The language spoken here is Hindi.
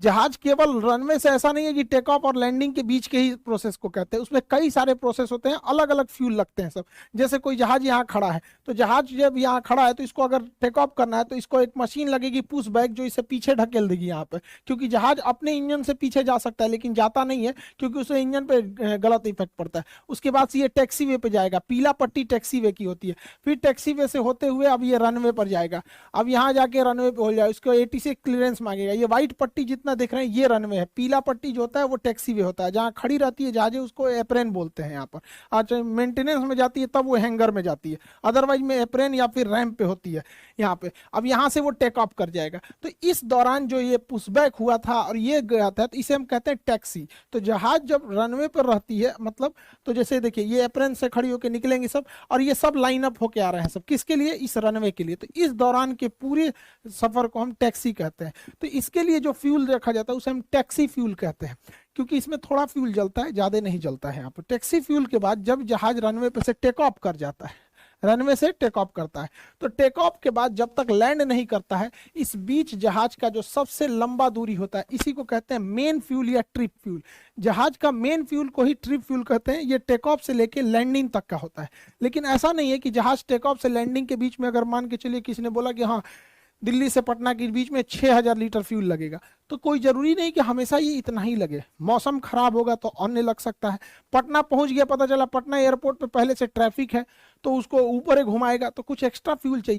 जहाज केवल रनवे से ऐसा नहीं है कि टेक ऑफ और लैंडिंग के बीच के ही प्रोसेस को कहते हैं, उसमें कई सारे प्रोसेस होते हैं, अलग अलग फ्यूल लगते हैं सब। जैसे कोई जहाज यहाँ खड़ा है, तो जहाज जब यहाँ खड़ा है तो इसको अगर टेक ऑफ करना है तो इसको एक मशीन लगेगी पुश बैक, जो इसे पीछे ढकेल देगी यहाँ पे, क्योंकि जहाज अपने इंजन से पीछे जा सकता है लेकिन जाता नहीं है, क्योंकि उसे इंजन पे गलत इफेक्ट पड़ता है। उसके बाद से ये टैक्सी वे पे जाएगा, पीला पट्टी टैक्सी वे की होती है। फिर टैक्सी वे से होते हुए अब ये रनवे पर जाएगा। अब यहाँ जाके रनवे पे हो जाए, इसको एटी से क्लियरेंस मांगेगा। ये व्हाइट पट्टी जितना देख रहे हैं ये रनवे है, पीला पट्टी जो होता है वो टैक्सी वे होता है, जहाँ खड़ी रहती है जहाजें उसको एप्रेन बोलते हैं यहाँ पर। आज मेंटेनेंस में जाती है तब वो हैंगर में जाती है, अदरवाइज में एप्रेन या फिर रैंप पे होती है यहाँ पे। अब यहाँ से वो टेक ऑफ कर जाएगा। तो इस दौरान जो ये पुशबैक हुआ था और ये गया था, तो इसे हम कहते हैं टैक्सी। तो जहाज जब रनवे पर रहती है मतलब, तो जैसे देखिए ये एप्रेन से खड़ी होकर निकलेंगे सब, और ये सब लाइन अप होके आ रहे हैं सब, किसके लिए? इस रनवे के लिए। तो इस दौरान के पूरे सफर को हम टैक्सी कहते हैं। तो इसके लिए जो फ्यूल रखा जाता है उसे हम टैक्सी फ्यूल कहते हैं, क्योंकि इसमें थोड़ा फ्यूल जलता है, ज्यादा नहीं जलता है यहाँ पर। टैक्सी फ्यूल के बाद जब जहाज रनवे पे से टेक ऑफ कर जाता है, रनवे से टेक ऑफ करता है, तो टेक ऑफ के बाद जब तक लैंड नहीं करता है, इस बीच जहाज का जो सबसे लंबा दूरी होता है इसी को कहते हैं मेन फ्यूल या ट्रिप फ्यूल। जहाज का मेन फ्यूल को ही ट्रिप फ्यूल कहते हैं। ये टेक ऑफ से लेके लैंडिंग तक का होता है। लेकिन ऐसा नहीं है कि जहाज टेक ऑफ से लैंडिंग के बीच में अगर मान के चलिए किसी ने बोला कि हाँ दिल्ली से पटना के बीच में 6000 लीटर फ्यूल लगेगा, तो कोई जरूरी नहीं कि हमेशा ये इतना ही लगे। मौसम खराब होगा तो अन्य लग सकता है। पटना पहुंच गया, पता चला पटना एयरपोर्ट पे पहले से ट्रैफिक है, तो उसको ऊपर ही घुमाएगा, तो कुछ एक्स्ट्रा फ्यूल चाहिए।